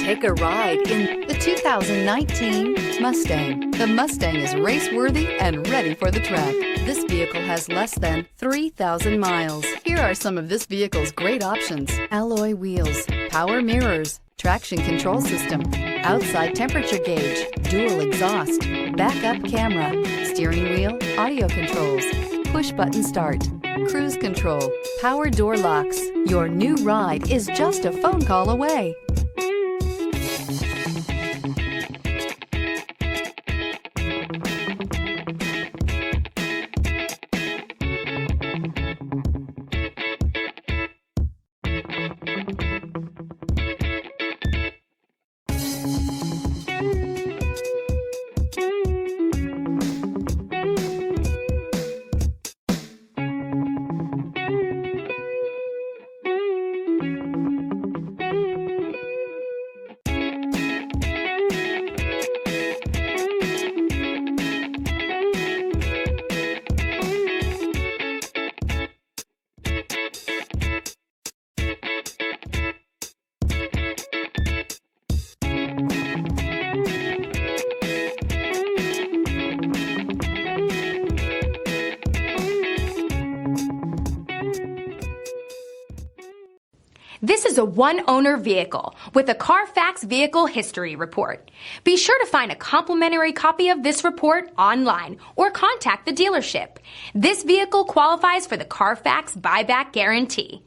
Take a ride in the 2019 Mustang. The Mustang is race-worthy and ready for the track. This vehicle has less than 3,000 miles. Here are some of this vehicle's great options: alloy wheels, power mirrors, traction control system, outside temperature gauge, dual exhaust, backup camera, steering wheel audio controls, push-button start, cruise control, power door locks. Your new ride is just a phone call away. This is a one-owner vehicle with a Carfax Vehicle History Report. Be sure to find a complimentary copy of this report online or contact the dealership. This vehicle qualifies for the Carfax Buyback Guarantee.